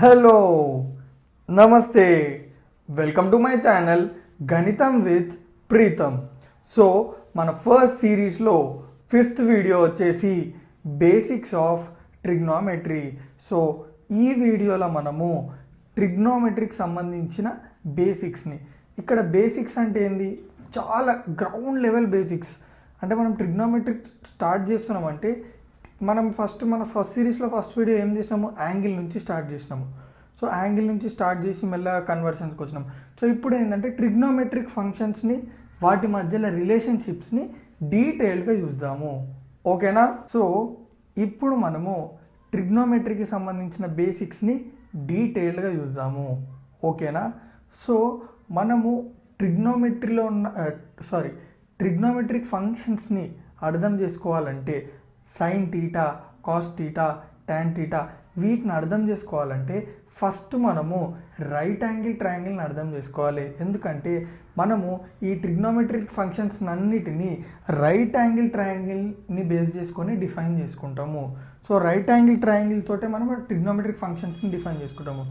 Hello నమస్తే welcome to my channel గణితం with Pritam. So మన ఫస్ట్ సిరీస్లో ఫిఫ్త్ వీడియో వచ్చేసి బేసిక్స్ ఆఫ్ ట్రిగ్నోమెట్రీ. సో ఈ వీడియోలో మనము ట్రిగ్నోమెట్రీకి సంబంధించిన బేసిక్స్ని, ఇక్కడ బేసిక్స్ అంటే ఏంది, చాలా గ్రౌండ్ లెవెల్ బేసిక్స్. అంటే మనం ట్రిగ్నోమెట్రిక్ స్టార్ట్ చేస్తున్నామంటే మన ఫస్ట్ సిరీస్లో ఫస్ట్ వీడియో ఏం చేసినాము, యాంగిల్ నుంచి స్టార్ట్ చేసినాము. సో యాంగిల్ నుంచి స్టార్ట్ చేసి మెల్లగా కన్వర్షన్స్కి వచ్చినాం. సో ఇప్పుడు ఏంటంటే ట్రిగ్నోమెట్రిక్ ఫంక్షన్స్ని, వాటి మధ్యలో రిలేషన్షిప్స్ని డీటెయిల్గా చూద్దాము. ఓకేనా? సో ఇప్పుడు మనము ట్రిగ్నోమెట్రీకి సంబంధించిన బేసిక్స్ని డీటెయిల్గా చూద్దాము. ఓకేనా? సో మనము ట్రిగ్నోమెట్రీలో ఉన్న ట్రిగ్నోమెట్రిక్ ఫంక్షన్స్ని అర్థం చేసుకోవాలంటే sine theta, cos theta, tan theta, వీటిని అర్థం చేసుకోవాలంటే ఫస్ట్ మనము రైట్ యాంగిల్ ట్రయాంగిల్ని అర్థం చేసుకోవాలి. ఎందుకంటే మనము ఈ ట్రిగ్నోమెట్రిక్ ఫంక్షన్స్ అన్నిటినీ రైట్ యాంగిల్ ట్రయాంగిల్ని బేస్ చేసుకొని డిఫైన్ చేసుకుంటాము. సో రైట్ యాంగిల్ ట్రయాంగిల్ తోటే మనం ట్రిగ్నోమెట్రిక్ ఫంక్షన్స్ని డిఫైన్ చేసుకుంటాము.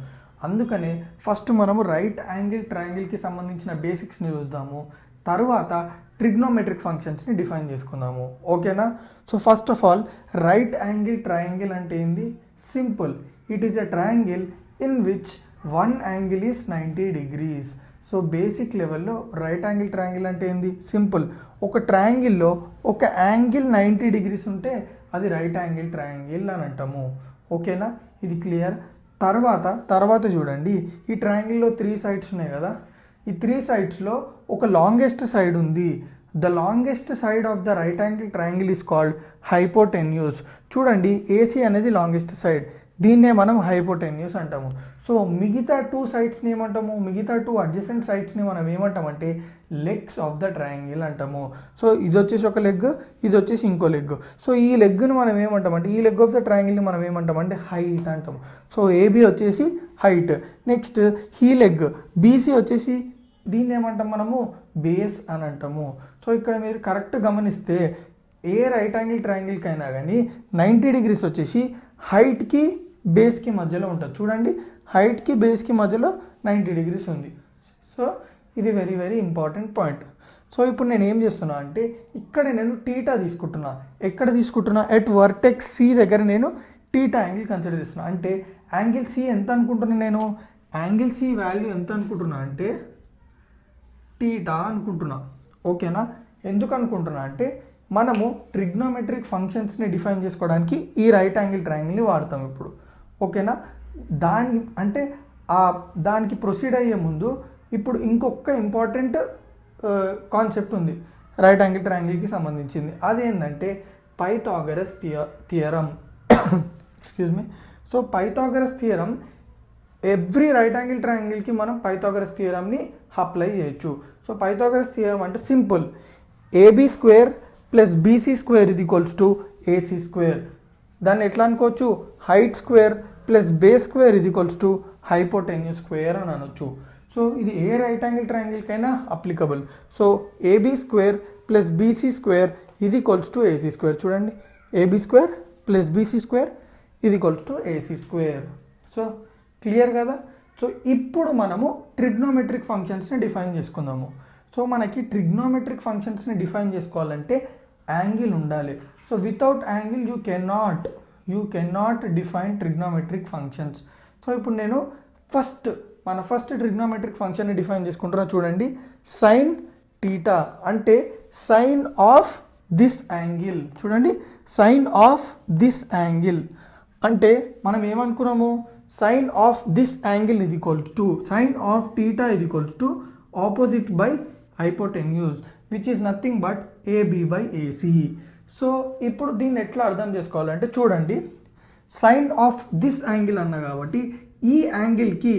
అందుకనే ఫస్ట్ మనము రైట్ యాంగిల్ ట్రయాంగిల్కి సంబంధించిన బేసిక్స్ని చూద్దాము, తర్వాత ట్రిగ్నోమెట్రిక్ ఫంక్షన్స్ని డిఫైన్ చేసుకుందాము. ఓకేనా? So first of all right angle triangle అంటే ఏంది? Simple, it is a triangle in which one angle is 90 degrees. So basic లెవెల్లో రైట్ యాంగిల్ ట్రయాంగిల్ అంటే ఏంది? సింపుల్, ఒక ట్రయాంగిల్లో ఒక యాంగిల్ 90 degrees ఉంటే అది రైట్ యాంగిల్ ట్రయాంగిల్ అని అంటాము. ఓకేనా? ఇది క్లియర్. తర్వాత చూడండి, ఈ ట్రయాంగిల్లో 3 sides ఉన్నాయి కదా, ఈ 3 sidesలో ఒక లాంగెస్ట్ సైడ్ ఉంది. The longest side of the right angle triangle is called hypotenuse. చూడండి, ఏసీ అనేది లాంగెస్ట్ సైడ్, దీన్నే మనం హైపోటెన్యూస్ అంటాము. సో మిగతా 2 sidesని ఏమంటాము, మిగతా 2 అడ్జసెంట్ సైడ్స్ని మనం ఏమంటామంటే లెగ్స్ ఆఫ్ ద ట్రయాంగిల్ అంటాము. సో ఇది వచ్చేసి ఒక లెగ్, ఇది వచ్చేసి ఇంకో లెగ్. సో ఈ లెగ్ను మనం ఏమంటామంటే, ఈ లెగ్ ఆఫ్ ద ట్రయాంగిల్ని మనం ఏమంటామంటే హైట్ అంటాము. సో ఏబి వచ్చేసి హైట్. నెక్స్ట్ ఈ లెగ్ బీసీ వచ్చేసి దీన్ని ఏమంటాం మనము బేస్ అని అంటాము. సో ఇక్కడ మీరు కరెక్ట్ గమనిస్తే ఏ రైట్ యాంగిల్ ట్రయాంగిల్కి అయినా కానీ 90 degrees వచ్చేసి హైట్కి బేస్కి మధ్యలో ఉంటుంది. చూడండి, హైట్కి బేస్కి మధ్యలో 90 degrees ఉంది. సో ఇది very very important point. So ఇప్పుడు నేను ఏం చేస్తున్నా అంటే, ఇక్కడ నేను టీటా తీసుకుంటున్నా. ఎక్కడ తీసుకుంటున్నా? ఎట్ వర్టెక్స్ సి దగ్గర నేను టీటా యాంగిల్ కన్సిడర్ చేస్తున్నా. అంటే యాంగిల్ సి ఎంత అనుకుంటున్నా నేను? యాంగిల్ సి వాల్యూ ఎంత అనుకుంటున్నా అంటే టీటా అనుకుంటున్నా. ఓకేనా? ఎందుకు అనుకుంటున్నా అంటే మనము ట్రిగ్నోమెట్రిక్ ఫంక్షన్స్ని డిఫైన్ చేసుకోవడానికి ఈ రైట్ యాంగిల్ ట్రయాంగిల్ని వాడతాం ఇప్పుడు. ఓకేనా? దానికి ప్రొసీడ్ అయ్యే ముందు ఇప్పుడు ఇంకొక ఇంపార్టెంట్ కాన్సెప్ట్ ఉంది రైట్ యాంగిల్ ట్రయాంగిల్కి సంబంధించింది. అదేంటంటే Pythagoras theorem. Excuse me. So Pythagoras theorem, every right angle ట్రయాంగిల్కి మనం పైథాగరస్ థియరంని అప్లై చేయొచ్చు. సో పైథాగరస్ థియరం అంటే simple, AB square plus BC square ఇది ఈక్వల్స్ టు ఏసీ స్క్వేర్. దాన్ని ఎట్లా అనుకోవచ్చు? Height square plus base square ఇది ఈక్వల్స్ టు హైపోటెన్యూస్ స్క్వేర్ అని అనొచ్చు. సో ఇది ఏ రైట్ యాంగిల్ ట్రయాంగిల్కైనా applicable. So AB square plus BC square ఇది ఈక్వల్స్ టు ఏసీ స్క్వేర్. చూడండి, AB square plus BC square ఇది equals to AC square. So clear కదా? సో ఇప్పుడు మనము ట్రిగ్నోమెట్రిక్ ఫంక్షన్స్ని డిఫైన్ చేసుకుందాము. సో మనకి ట్రిగ్నోమెట్రిక్ ఫంక్షన్స్ని డిఫైన్ చేసుకోవాలంటే యాంగిల్ ఉండాలి. So without angle you cannot define trigonometric functions. So ఇప్పుడు నేను ఫస్ట్ ట్రిగ్నోమెట్రిక్ ఫంక్షన్ని డిఫైన్ చేసుకుంటున్నా. చూడండి, సైన్ టీటా అంటే సైన్ ఆఫ్ దిస్ యాంగిల్. చూడండి, సైన్ ఆఫ్ దిస్ యాంగిల్ అంటే మనం ఏమనుకున్నాము? సైన్ ఆఫ్ దిస్ యాంగిల్ ఇది equals to sine of theta ఇది equals to opposite by hypotenuse which is nothing but AB by AC. So ఇప్పుడు దీన్ని ఎట్లా అర్థం చేసుకోవాలంటే, చూడండి, సైన్ ఆఫ్ దిస్ యాంగిల్ అన్న కాబట్టి ఈ యాంగిల్కి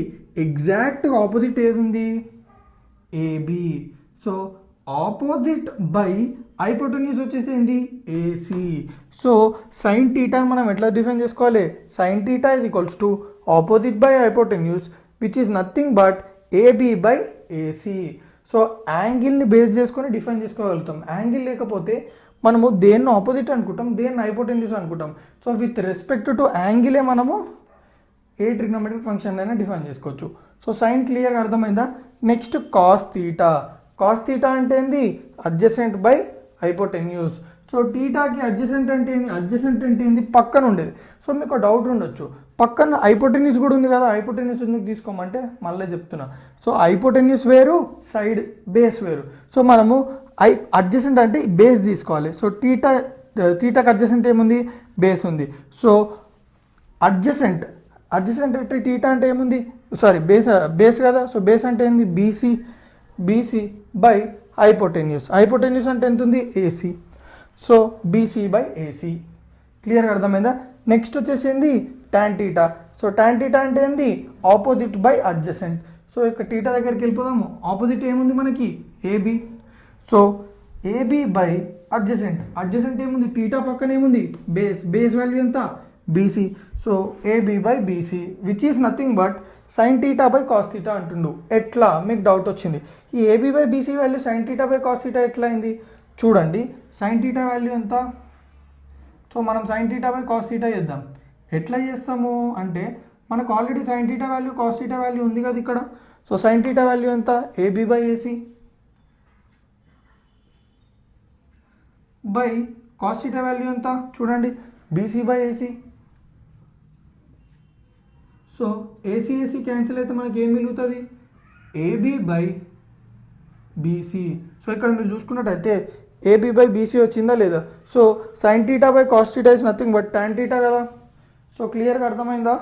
ఎగ్జాక్ట్ ఆపోజిట్ ఏది ఉంది? AB. So opposite by hypotenuse వచ్చేసి ఏంది? ఏసీ. సో సైన్ టీటాని మనం ఎట్లా డిఫైన్ చేసుకోవాలి? సైన్ టీటా ఇది equals to opposite by hypotenuse which is nothing but AB by AC. So యాంగిల్ని బేస్ చేసుకొని డిఫైన్ చేసుకోగలుగుతాం. యాంగిల్ లేకపోతే మనము దేన్ని ఆపోజిట్ అనుకుంటాం, దేన్ని హైపోటెన్యూస్ అనుకుంటాం. సో విత్ రెస్పెక్ట్ టు యాంగిలే మనము ఏ ట్రిగ్నోమెట్రిక్ ఫంక్షన్ అయినా డిఫైన్ చేసుకోవచ్చు. సో సైన్ క్లియర్గా అర్థమైందా. Next cos theta. Cos theta అంటే ఏంది, అడ్జసెంట్ బై హైపోటెన్యూస్. సో థీటాకి అడ్జసెంట్ అంటే ఏంది, అడ్జసెంట్ అంటే ఏంది, పక్కన ఉండేది. సో మీకు డౌట్ ఉండొచ్చు, పక్కన హైపోటెన్యూస్ కూడా ఉంది కదా, హైపోటెన్యూస్ ఎందుకు తీసుకోమంటే మళ్ళీ చెప్తున్నా. సో హైపోటెన్యూస్ వేరు, సైడ్ బేస్ వేరు. సో మనము అడ్జసెంట్ అంటే బేస్ తీసుకోవాలి. సో థీటాకి అడ్జసెంట్ ఏముంది, బేస్ ఉంది. సో అడ్జసెంట్ అంటే థీటా అంటే ఏముంది, సారీ బేస్ కదా. సో బేస్ అంటే ఏంది, బీసీ బై హైపోటెన్యూస్ అంటే ఎంత ఉంది, AC. So BC by AC. క్లియర్గా అర్థమైందా. నెక్స్ట్ వచ్చేసి ఏంది, tan theta. So tan theta అంటే ఏంది, ఆపోజిట్ బై అడ్జసెంట్. సో ఇక్కడ థీటా దగ్గరికి వెళ్ళిపోదాము. ఆపోజిట్ ఏముంది మనకి, AB. So AB by adjacent ఏముంది, థీటా పక్కన ఏముంది, బేస్ వాల్యూ ఎంత, BC. So AB by BC which is nothing but sine theta by cos theta అంటుండు. ఎట్లా, మీకు డౌట్ వచ్చింది, ఈ AB by BC value sine theta by cos theta ఎట్లా అయింది చూడండి. సైన్ థీటా వాల్యూ ఎంత, సో మనం sine theta by cos theta చేద్దాం. ఎట్లా చేస్తాము అంటే మనకు already sine theta value cos theta value ఉంది కదా ఇక్కడ. సో సైన్ థీటా వాల్యూ ఎంత, AB by AC by cos theta value ఎంత చూడండి, BC by AC. So AC cancel అయితే మనకి ఏం మిగులుతుంది, ఏబీ బై బీసీ. సో ఇక్కడ మీరు చూసుకున్నట్టయితే ఏబీ బై బీసీ వచ్చిందా లేదా. So sine theta by cos theta is nothing but tan theta కదా. సో క్లియర్గా అర్థమైందా.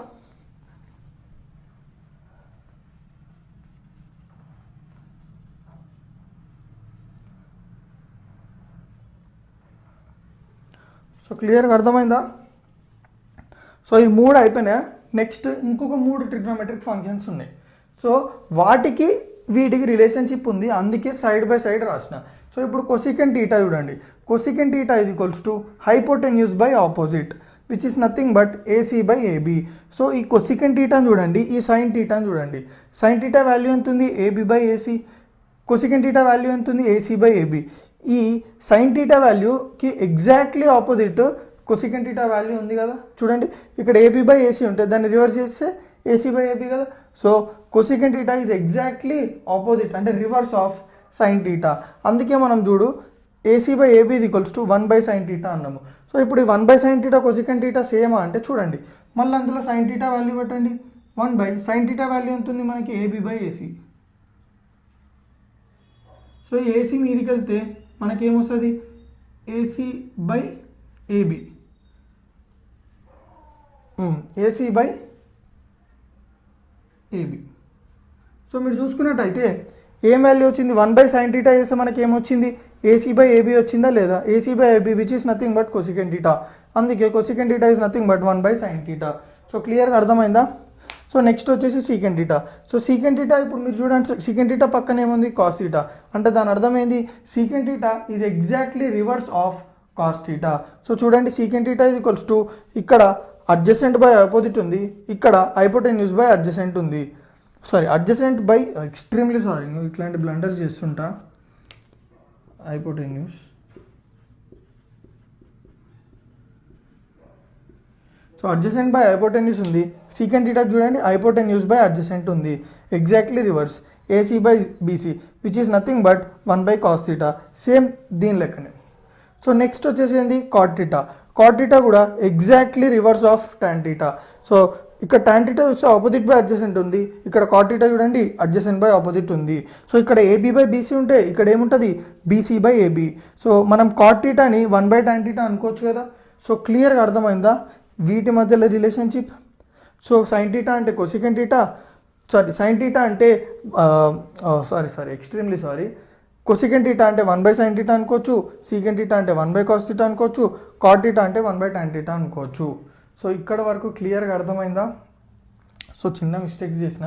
సో క్లియర్గా అర్థమైందా. సో ఈ మూడు అయిపోయినాయి. నెక్స్ట్ ఇంకొక 3 ట్రిగ్నోమెట్రిక్ ఫంక్షన్స్ ఉన్నాయి. సో వాటికి వీటికి రిలేషన్షిప్ ఉంది, అందుకే సైడ్ బై సైడ్ రాసిన. సో ఇప్పుడు కొసికెంట్ థీటా చూడండి. Cosecant theta is equals to hypotenuse by opposite which is nothing but AC by AB. So ఈ కొసికెంట్ థీటాని చూడండి, ఈ సైన్ థీటాని చూడండి. సైన్ థీటా వాల్యూ ఎంత ఉంది, AB by AC. Cosecant theta value ఎంత ఉంది, ఏసీ బై ఏబీ. ఈ సైన్ థీటా వాల్యూకి exactly opposite cosecant theta value ఉంది కదా చూడండి. ఇక్కడ ఏబీ బై ఏసీ ఉంటుంది, దాన్ని రివర్స్ చేస్తే ఏసీ బై ఏబీ కదా. So cosecant theta is exactly opposite అంటే రివర్స్ ఆఫ్ సైన్ థీటా. అందుకే మనం చూడు AC by AB is equals to 1 by sine theta అన్నాము. సో ఇప్పుడు ఈ 1 by sine theta cosecant theta సేమా అంటే చూడండి, మళ్ళీ అందులో సైన్ థీటా వాల్యూ పెట్టండి. 1 బై సైన్ థీటా వాల్యూ ఎంత ఉంది మనకి, AB by AC. So AC మీదికి వెళ్తే మనకేమొస్తుంది, AC by AB, AC by AB. So మీరు చూసుకున్నట్టయితే ఏం వాల్యూ వచ్చింది, 1 బై సైన్ థీటా చేస్తే మనకి ఏమొచ్చింది, ఏసీ బై ఏబీ వచ్చిందా లేదా, AC by AB which is nothing but cosecant theta. అందుకే cosecant theta is nothing but 1 by sine theta. So క్లియర్గా అర్థమైందా. సో నెక్స్ట్ వచ్చేసి secant theta. So secant theta ఇప్పుడు మీరు చూడండి, సీకెంట్ థీటా పక్కన ఏముంది, కాస్ థీటా. అంటే దాని అర్థం ఏంది, secant theta is exactly reverse of cos theta. So చూడండి secant theta is equals to ఇక్కడ అడ్జసెంట్ బై ఆపోజిట్ ఉంది, ఇక్కడ హైపోటెన్యూస్ బై అడ్జసెంట్ ఉంది. Sorry adjacent by extremely sorry, ఇట్లాంటి బ్లండర్స్ చేస్తుంటా. Hypotenuse, so adjacent by hypotenuse ఉంది. Secant theta చూడండి hypotenuse by adjacent ఉంది, exactly reverse AC by BC which is nothing but 1 by cos theta. Same దీని లెక్కనే. So next వచ్చేసి ఏంది, cot theta. Cot theta కూడా exactly reverse of tan theta. So ఇక్కడ tan theta చూస్తే opposite by adjacent ఉంది, ఇక్కడ కాట్ థీటా చూడండి అడ్జసెంట్ బై ఆపోజిట్ ఉంది. సో ఇక్కడ ఏబీ బై బీసీ ఉంటే ఇక్కడ ఏముంటుంది, బీసీ బై ఏబీ. సో మనం కాట్ థీటాని 1 బై టాన్ థీటా అనుకోవచ్చు కదా. సో క్లియర్గా అర్థమైందా వీటి మధ్యలో రిలేషన్షిప్. సో సైన్ థీటా అంటే cosecant theta, sorry sine theta అంటే ఎక్స్ట్రీమ్లీ సారీ, కొసికెంట్ థీటా అంటే 1 బై సైన్ థీటా అనుకోవచ్చు, సీకెంట్ థీటా అంటే 1 బై కాస్ థీటా అనుకోవచ్చు, కాట్ థీటా అంటే 1 బై టాన్ థీటా అనుకోవచ్చు. సో ఇక్కడ వరకు క్లియర్గా అర్థమైందా. సో చిన్న మిస్టేక్స్ చేసిన,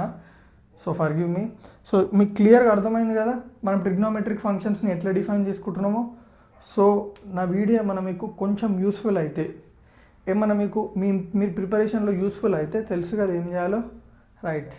సో ఫర్గివ్ మీ. సో మీకు క్లియర్గా అర్థమైంది కదా మనం ట్రిగ్నోమెట్రిక్ ఫంక్షన్స్ని ఎట్లా డిఫైన్ చేసుకుంటున్నామో. సో నా వీడియో ఏమన్నా మీకు కొంచెం యూస్ఫుల్ అయితే, ఏమన్నా మీకు మీరు ప్రిపరేషన్లో యూస్ఫుల్ అయితే తెలుసు కదా ఏం చేయాలో, రైట్.